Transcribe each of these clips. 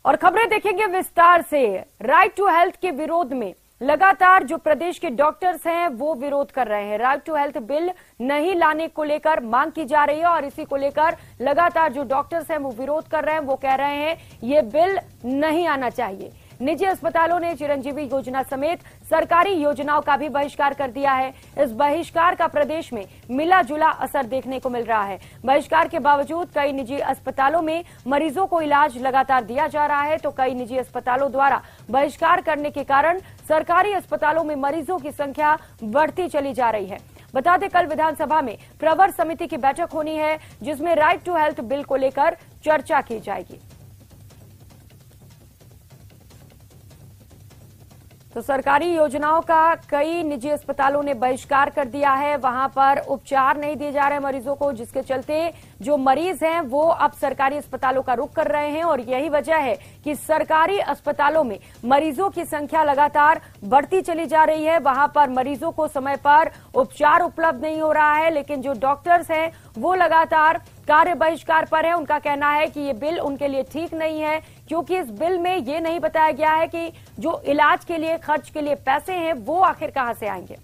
और खबरें देखेंगे विस्तार से। राइट टू हेल्थ के विरोध में लगातार जो प्रदेश के डॉक्टर्स हैं वो विरोध कर रहे हैं। राइट टू हेल्थ बिल नहीं लाने को लेकर मांग की जा रही है और इसी को लेकर लगातार जो डॉक्टर्स हैं वो विरोध कर रहे हैं। वो कह रहे हैं ये बिल नहीं आना चाहिए। निजी अस्पतालों ने चिरंजीवी योजना समेत सरकारी योजनाओं का भी बहिष्कार कर दिया है। इस बहिष्कार का प्रदेश में मिला जुला असर देखने को मिल रहा है। बहिष्कार के बावजूद कई निजी अस्पतालों में मरीजों को इलाज लगातार दिया जा रहा है, तो कई निजी अस्पतालों द्वारा बहिष्कार करने के कारण सरकारी अस्पतालों में मरीजों की संख्या बढ़ती चली जा रही है। बता दें, कल विधानसभा में प्रवर समिति की बैठक होनी है जिसमें राइट टू हेल्थ बिल को लेकर चर्चा की जाएगी। तो सरकारी योजनाओं का कई निजी अस्पतालों ने बहिष्कार कर दिया है। वहां पर उपचार नहीं दिए जा रहे मरीजों को, जिसके चलते जो मरीज हैं वो अब सरकारी अस्पतालों का रुख कर रहे हैं और यही वजह है कि सरकारी अस्पतालों में मरीजों की संख्या लगातार बढ़ती चली जा रही है। वहां पर मरीजों को समय पर उपचार उपलब्ध नहीं हो रहा है, लेकिन जो डॉक्टर्स हैं वो लगातार कार्य बहिष्कार पर है। उनका कहना है कि ये बिल उनके लिए ठीक नहीं है, क्योंकि इस बिल में ये नहीं बताया गया है कि जो इलाज के लिए खर्च के लिए पैसे हैं वो आखिर कहां से आएंगे।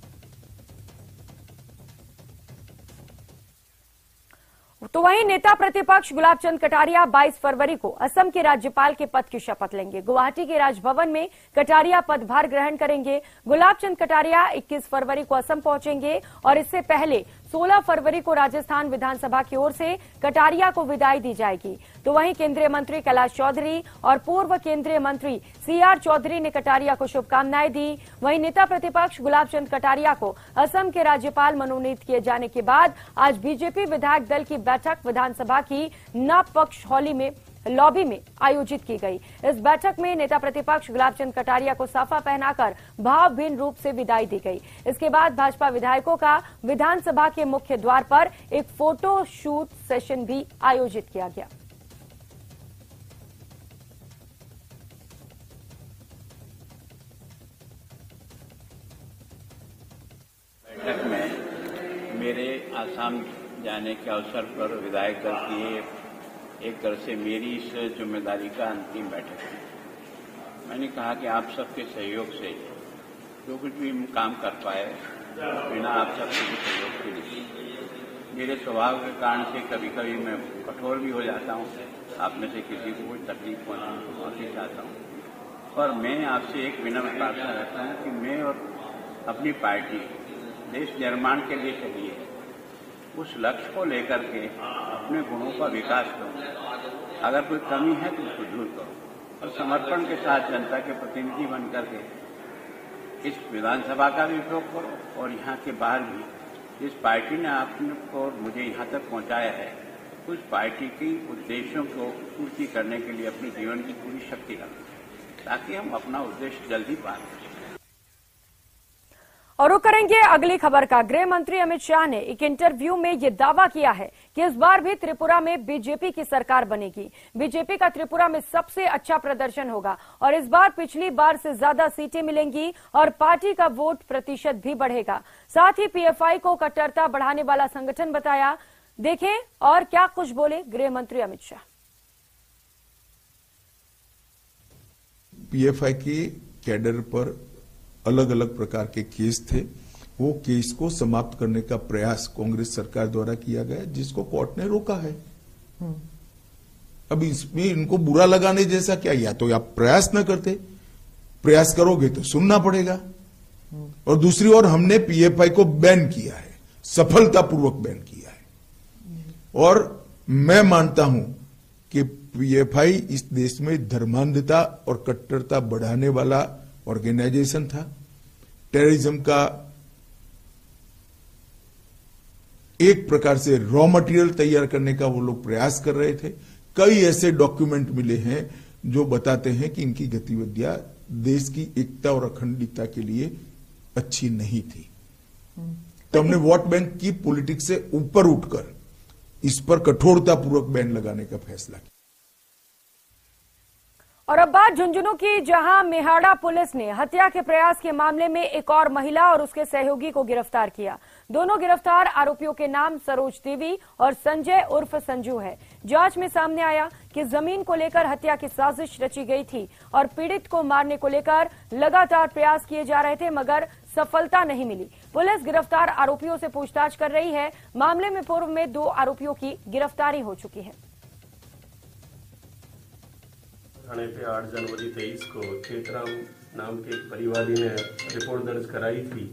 तो वहीं नेता प्रतिपक्ष गुलाब चंद कटारिया 22 फरवरी को असम के राज्यपाल के पद की शपथ लेंगे। गुवाहाटी के राजभवन में कटारिया पदभार ग्रहण करेंगे। गुलाब चंद कटारिया 21 फरवरी को असम पहुंचेंगे और इससे पहले 16 फरवरी को राजस्थान विधानसभा की ओर से कटारिया को विदाई दी जाएगी। तो वहीं केंद्रीय मंत्री कैलाश चौधरी और पूर्व केंद्रीय मंत्री सीआर चौधरी ने कटारिया को शुभकामनाएं दी। वहीं नेता प्रतिपक्ष गुलाब चंद कटारिया को असम के राज्यपाल मनोनीत किए जाने के बाद आज बीजेपी विधायक दल की बैठक विधानसभा की नव पक्ष हॉली में लॉबी में आयोजित की गई। इस बैठक में नेता प्रतिपक्ष गुलाब चंद कटारिया को साफा पहनाकर भावभीनी रूप से विदाई दी गई। इसके बाद भाजपा विधायकों का विधानसभा के मुख्य द्वार पर एक फोटो शूट सेशन भी आयोजित किया गया। बैठक में मेरे आसाम जाने के अवसर पर विधायक दल की एक तरह से मेरी इस जिम्मेदारी का अंतिम बैठक है। मैंने कहा कि आप सबके सहयोग से जो कुछ भी काम कर पाए बिना आप सबके सहयोग के लिए, मेरे स्वभाव के कारण से कभी कभी मैं कठोर भी हो जाता हूँ। आप में से किसी को कोई तकलीफ पहुंचाना तो बहुत ही चाहता हूँ, पर मैं आपसे एक विनम्र प्रार्थना करता हूँ कि मैं और अपनी पार्टी देश निर्माण के लिए चली है, उस लक्ष्य को लेकर के अपने गुणों का विकास करो। अगर कोई कमी है तो उसको दूर करो और समर्पण के साथ जनता के प्रतिनिधि बन करके इस विधानसभा का भी उपयोग करो और यहाँ के बाहर भी जिस पार्टी ने आपको मुझे यहाँ तक पहुँचाया है उस पार्टी की उद्देश्यों को पूर्ति करने के लिए अपने जीवन की पूरी शक्ति लगाओ ताकि हम अपना उद्देश्य जल्दी पा लें। और रुक करेंगे अगली खबर का। गृह मंत्री अमित शाह ने एक इंटरव्यू में यह दावा किया है कि इस बार भी त्रिपुरा में बीजेपी की सरकार बनेगी। बीजेपी का त्रिपुरा में सबसे अच्छा प्रदर्शन होगा और इस बार पिछली बार से ज्यादा सीटें मिलेंगी और पार्टी का वोट प्रतिशत भी बढ़ेगा। साथ ही पीएफआई को कट्टरता बढ़ाने वाला संगठन बताया। देखें और क्या कुछ बोले गृह मंत्री अमित शाह। पीएफआई के कैडर पर अलग अलग प्रकार के केस थे, वो केस को समाप्त करने का प्रयास कांग्रेस सरकार द्वारा किया गया, जिसको कोर्ट ने रोका है। अब इसमें इनको बुरा लगाने जैसा क्या, या तो आप प्रयास न करते, प्रयास करोगे तो सुनना पड़ेगा। और दूसरी ओर हमने पीएफआई को बैन किया है, सफलतापूर्वक बैन किया है। और मैं मानता हूं कि पीएफआई इस देश में धर्मांधता और कट्टरता बढ़ाने वाला ऑर्गेनाइजेशन था। टेररिज्म का एक प्रकार से रॉ मटेरियल तैयार करने का वो लोग प्रयास कर रहे थे। कई ऐसे डॉक्यूमेंट मिले हैं जो बताते हैं कि इनकी गतिविधियां देश की एकता और अखंडता के लिए अच्छी नहीं थी। तो हमने वोट बैंक की पॉलिटिक्स से ऊपर उठकर इस पर कठोरतापूर्वक बैन लगाने का फैसला किया। और अब बात झुंझुनू की, जहां मेहाड़ा पुलिस ने हत्या के प्रयास के मामले में एक और महिला और उसके सहयोगी को गिरफ्तार किया। दोनों गिरफ्तार आरोपियों के नाम सरोज देवी और संजय उर्फ संजू है। जांच में सामने आया कि जमीन को लेकर हत्या की साजिश रची गई थी और पीड़ित को मारने को लेकर लगातार प्रयास किए जा रहे थे, मगर सफलता नहीं मिली। पुलिस गिरफ्तार आरोपियों से पूछताछ कर रही है। मामले में पूर्व में 2 आरोपियों की गिरफ्तारी हो चुकी है। थाने पे 8 जनवरी 23 को चेतराम नाम के एक परिवादी ने रिपोर्ट दर्ज कराई थी।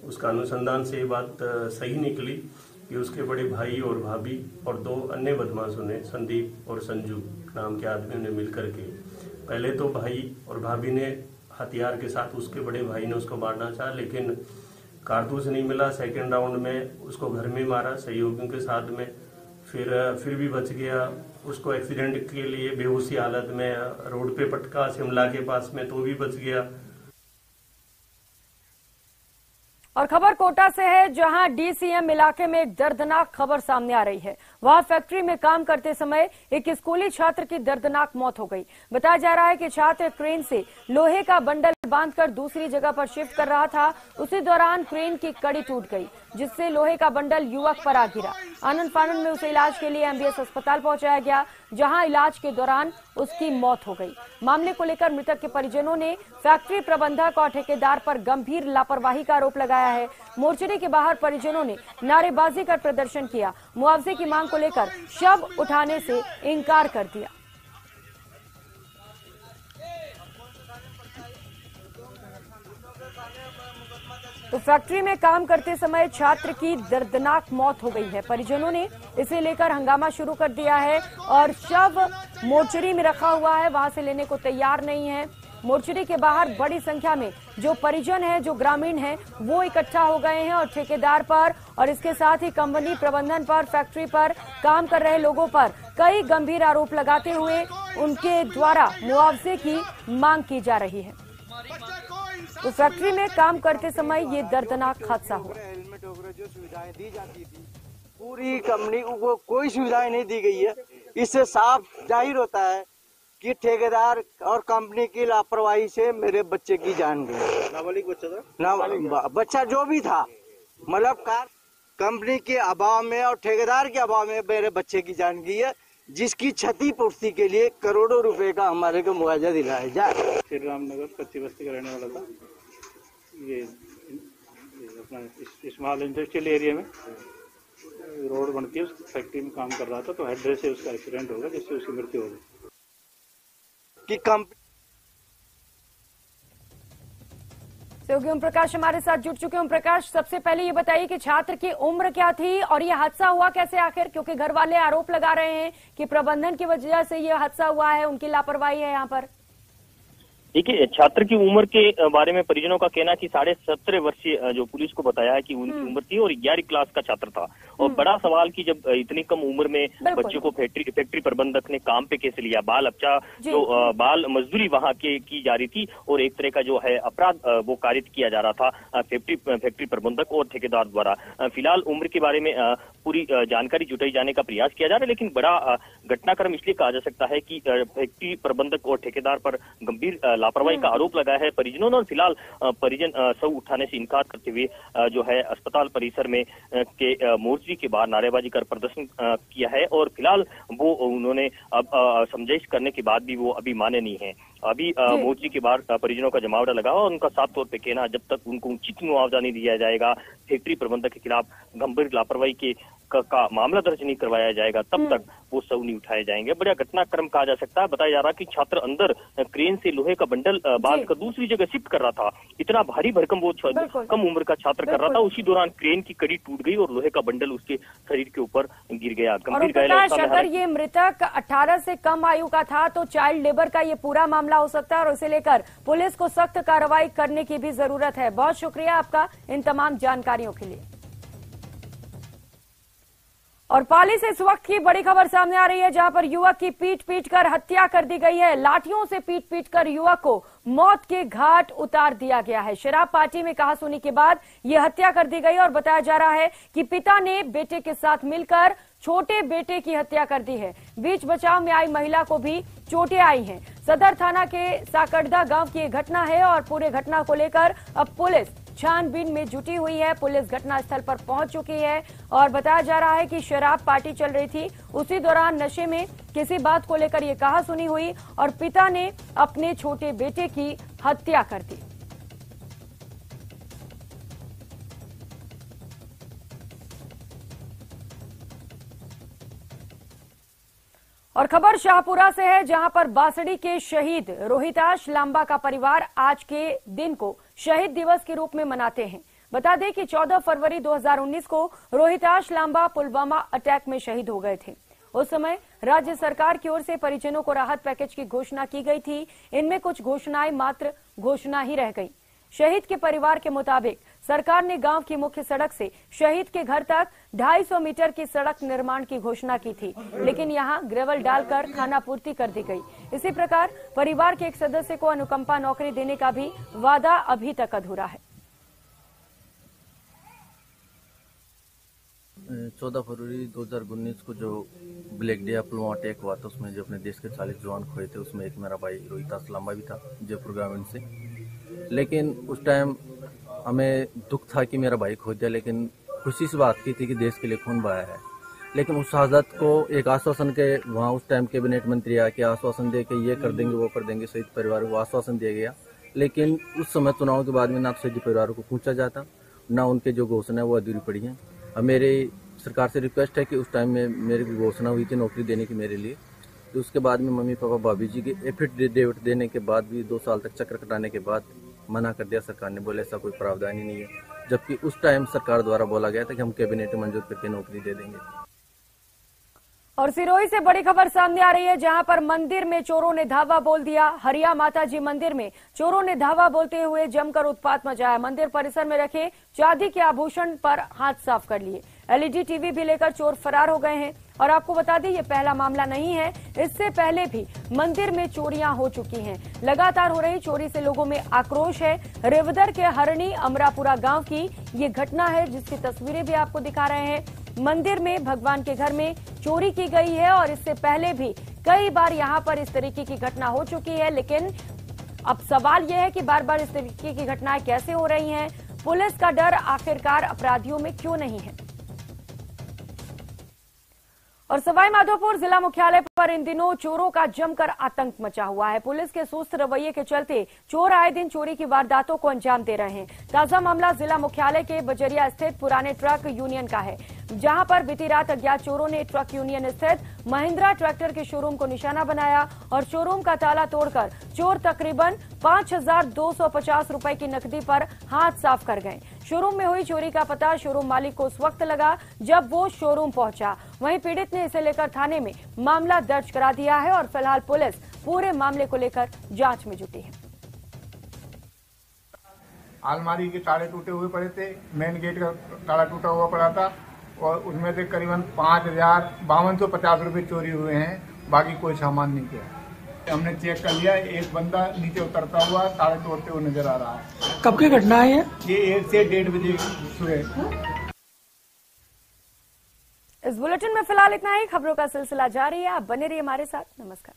उसका अनुसंधान से ये बात सही निकली कि उसके बड़े भाई और भाभी और 2 अन्य बदमाशों ने, संदीप और संजू नाम के आदमियों ने मिलकर के पहले तो भाई और भाभी ने हथियार के साथ उसके बड़े भाई ने उसको मारना चाहा, लेकिन कारतूस नहीं मिला। सेकेंड राउंड में उसको घर में मारा सहयोगियों के साथ में, फिर भी बच गया। उसको एक्सीडेंट के लिए बेहोशी हालत में रोड पे पटका शिमला के पास में, तो भी बच गया। और खबर कोटा से है, जहां डीसीएम इलाके में एक दर्दनाक खबर सामने आ रही है। वहां फैक्ट्री में काम करते समय एक स्कूली छात्र की दर्दनाक मौत हो गई। बताया जा रहा है कि छात्र क्रेन से लोहे का बंडल बांधकर दूसरी जगह पर शिफ्ट कर रहा था। उसी दौरान क्रेन की कड़ी टूट गई, जिससे लोहे का बंडल युवक पर आ गिरा। आनंद फानंद में उसे इलाज के लिए एमबीएस अस्पताल पहुंचाया गया, जहां इलाज के दौरान उसकी मौत हो गई। मामले को लेकर मृतक के परिजनों ने फैक्ट्री प्रबंधक और ठेकेदार पर गंभीर लापरवाही का आरोप लगाया है। मोर्चरी के बाहर परिजनों ने नारेबाजी कर प्रदर्शन किया। मुआवजे की मांग को लेकर शव उठाने से इनकार कर दिया। तो फैक्ट्री में काम करते समय छात्र की दर्दनाक मौत हो गई है। परिजनों ने इसे लेकर हंगामा शुरू कर दिया है और शव मोर्चरी में रखा हुआ है, वहां से लेने को तैयार नहीं है। मोर्चरी के बाहर बड़ी संख्या में जो परिजन हैं, जो ग्रामीण हैं, वो इकट्ठा हो गए हैं और ठेकेदार पर और इसके साथ ही कंपनी प्रबंधन पर, फैक्ट्री पर काम कर रहे लोगों पर कई गंभीर आरोप लगाते हुए उनके द्वारा मुआवजे की मांग की जा रही है। तो फैक्ट्री में काम करते समय ये दर्दनाक हादसा हुआ। हेलमेट वगैरह जो सुविधाएं दी जाती थी, पूरी कंपनी को कोई सुविधाएं नहीं दी गई है। इससे साफ जाहिर होता है कि ठेकेदार और कंपनी की लापरवाही से मेरे बच्चे की जान गई। नाबालिग बच्चा था, नाबालिग बच्चा जो भी था, मतलब कंपनी के अभाव में और ठेकेदार के अभाव में मेरे बच्चे की जान गई है, जिसकी क्षतिपूर्ति के लिए करोड़ों रुपए का हमारे को मुआवजा दिलाया जाए। श्री रामनगर कच्ची बस्ती का रहने वाला था। ये अपना स्मॉल इंडस्ट्रियल एरिया में रोड बनती है, उस फैक्ट्री में काम कर रहा था, तो हेडरेस से उसका एक्सीडेंट होगा, जिससे उसकी मृत्यु हो गई। कि कंपनी सहयोगी ओम प्रकाश हमारे साथ जुड़ चुके हैं। ओम प्रकाश, सबसे पहले ये बताइए कि छात्र की उम्र क्या थी और ये हादसा हुआ कैसे आखिर, क्योंकि घर वाले आरोप लगा रहे हैं कि प्रबंधन की वजह से ये हादसा हुआ है, उनकी लापरवाही है यहाँ पर। देखिए, छात्र की उम्र के बारे में परिजनों का कहना है कि 17.5 वर्षीय जो पुलिस को बताया है कि उनकी उम्र थी और 11वीं क्लास का छात्र था। और बड़ा सवाल कि जब इतनी कम उम्र में बच्चे को फैक्ट्री प्रबंधक ने काम पे कैसे लिया। बाल बच्चा जो बाल मजदूरी वहां की जा रही थी और एक तरह का जो है अपराध वो कारित किया जा रहा था फैक्ट्री प्रबंधक और ठेकेदार द्वारा। फिलहाल उम्र के बारे में पूरी जानकारी जुटाई जाने का प्रयास किया जा रहा है, लेकिन बड़ा घटनाक्रम इसलिए कहा जा सकता है कि फैक्ट्री प्रबंधक और ठेकेदार पर गंभीर लापरवाही का आरोप लगाया है परिजनों ने। और फिलहाल परिजन शव उठाने से इनकार करते हुए जो है अस्पताल परिसर में के मोर्चरी के बाहर नारेबाजी कर प्रदर्शन किया है। और फिलहाल वो उन्होंने अब समझाइश करने के बाद भी वो अभी माने नहीं है। अभी मोर्चरी के बाहर परिजनों का जमावड़ा लगा और उनका साफ तौर पे कहना, जब तक उनको उचित मुआवजा नहीं दिया जाएगा, फैक्ट्री प्रबंधक के खिलाफ गंभीर लापरवाही का मामला दर्ज नहीं करवाया जाएगा, तब तक वो शव नहीं उठाए जाएंगे। बड़ा घटनाक्रम कहा जा सकता है। बताया जा रहा है कि छात्र अंदर क्रेन से लोहे का बंडल बांधकर दूसरी जगह शिफ्ट कर रहा था। इतना भारी भरकम वो कम उम्र का छात्र कर रहा था। उसी दौरान क्रेन की कड़ी टूट गई और लोहे का बंडल उसके शरीर के ऊपर गिर गया। गंभीर घायल अगर ये मृतक 18 से कम आयु का था तो चाइल्ड लेबर का ये पूरा मामला हो सकता है और इसे लेकर पुलिस को सख्त कार्रवाई करने की भी जरूरत है। बहुत शुक्रिया आपका इन तमाम जानकारियों के लिए। और पाली से इस वक्त की बड़ी खबर सामने आ रही है, जहां पर युवक की पीट कर हत्या कर दी गई है। लाठियों से पीट कर युवक को मौत के घाट उतार दिया गया है। शराब पार्टी में कहासुनी के बाद यह हत्या कर दी गई और बताया जा रहा है कि पिता ने बेटे के साथ मिलकर छोटे बेटे की हत्या कर दी है। बीच बचाव में आई महिला को भी चोटें आई हैं। सदर थाना के साकड़दा गांव की यह घटना है और पूरे घटना को लेकर अब पुलिस छानबीन में जुटी हुई है। पुलिस घटनास्थल पर पहुंच चुकी है और बताया जा रहा है कि शराब पार्टी चल रही थी, उसी दौरान नशे में किसी बात को लेकर ये कहासुनी हुई और पिता ने अपने छोटे बेटे की हत्या कर दी। और खबर शाहपुरा से है, जहां पर बासड़ी के शहीद रोहिताश लांबा का परिवार आज के दिन को शहीद दिवस के रूप में मनाते हैं। बता दें कि 14 फरवरी 2019 को रोहिताश लांबा पुलवामा अटैक में शहीद हो गए थे। उस समय राज्य सरकार की ओर से परिजनों को राहत पैकेज की घोषणा की गई थी। इनमें कुछ घोषणाएं मात्र घोषणा ही रह गई। शहीद के परिवार के मुताबिक सरकार ने गांव की मुख्य सड़क से शहीद के घर तक 250 मीटर की सड़क निर्माण की घोषणा की थी, लेकिन यहां ग्रेवल डालकर खानापूर्ति कर दी गई। इसी प्रकार परिवार के एक सदस्य को अनुकंपा नौकरी देने का भी वादा अभी तक अधूरा है। 14 फरवरी 2019 को जो ब्लैक डे पुलवामा अटैक हुआ था, उसमें जो अपने देश के 40 जवान खोए थे, उसमें एक मेरा भाई रोहिताश लांबा भी था, जयपुर ग्रामीण से। लेकिन उस टाइम हमें दुख था कि मेरा भाई खो दिया, लेकिन खुशी से बात की थी कि देश के लिए खून बहाया है। लेकिन उस शहादत को एक आश्वासन के वहाँ उस टाइम कैबिनेट मंत्री आके आश्वासन दे के ये कर देंगे वो कर देंगे, शहीद परिवार को आश्वासन दिया गया। लेकिन उस समय चुनाव के बाद में ना शहीद परिवारों को पूछा जाता, ना उनके जो घोषणा है वो अधूरी पड़ी है। अब मेरी सरकार से रिक्वेस्ट है कि उस टाइम में मेरी घोषणा हुई थी नौकरी देने की मेरे लिए, तो उसके बाद में मम्मी पापा भाभी जी के एफिडेविट देने के बाद भी 2 साल तक चक्कर कटाने के बाद मना कर दिया सरकार ने, बोले ऐसा कोई प्रावधान ही नहीं है। जबकि उस टाइम सरकार द्वारा बोला गया था कि हम कैबिनेट में मंजूर करके नौकरी दे देंगे। और सिरोही से बड़ी खबर सामने आ रही है, जहां पर मंदिर में चोरों ने धावा बोल दिया। हरिया माता जी मंदिर में चोरों ने धावा बोलते हुए जमकर उत्पात मचाया। मंदिर परिसर में रखे चांदी के आभूषण पर हाथ साफ कर लिए। एलईडी टीवी भी लेकर चोर फरार हो गए हैं। और आपको बता दें, ये पहला मामला नहीं है, इससे पहले भी मंदिर में चोरियां हो चुकी हैं। लगातार हो रही चोरी से लोगों में आक्रोश है। रेवदर के हरणी अमरापुरा गांव की ये घटना है, जिसकी तस्वीरें भी आपको दिखा रहे हैं। मंदिर में भगवान के घर में चोरी की गई है और इससे पहले भी कई बार यहां पर इस तरीके की घटना हो चुकी है। लेकिन अब सवाल यह है कि बार बार इस तरीके की घटनाएं कैसे हो रही हैं? पुलिस का डर आखिरकार अपराधियों में क्यों नहीं है? और सवाई माधोपुर जिला मुख्यालय पर इन दिनों चोरों का जमकर आतंक मचा हुआ है। पुलिस के सुस्त रवैये के चलते चोर आए दिन चोरी की वारदातों को अंजाम दे रहे हैं। ताजा मामला जिला मुख्यालय के बजरिया स्थित पुराने ट्रक यूनियन का है, जहां पर बीती रात अज्ञात चोरों ने ट्रक यूनियन स्थित महिंद्रा ट्रैक्टर के शोरूम को निशाना बनाया और शोरूम का ताला तोड़कर चोर तकरीबन 5,250 रुपए की नकदी पर हाथ साफ कर गए। शोरूम में हुई चोरी का पता शोरूम मालिक को उस वक्त लगा जब वो शोरूम पहुंचा। वहीं पीड़ित ने इसे लेकर थाने में मामला दर्ज करा दिया है और फिलहाल पुलिस पूरे मामले को लेकर जांच में जुटी है। अलमारी के ताले टूटे हुए पड़े थे, मेन गेट का ताला टूटा हुआ पड़ा था और उनमें से करीबन 5,5250 रुपए चोरी हुए हैं। बाकी कोई सामान नहीं किया। हमने चेक कर लिया, एक बंदा नीचे उतरता हुआ ताले तोड़ते हुए नजर आ रहा है। कब की घटना है ये 1 से 1:30 बजे सुबह। इस बुलेटिन में फिलहाल इतना ही। खबरों का सिलसिला जारी है, आप बने रहिए हमारे साथ। नमस्कार।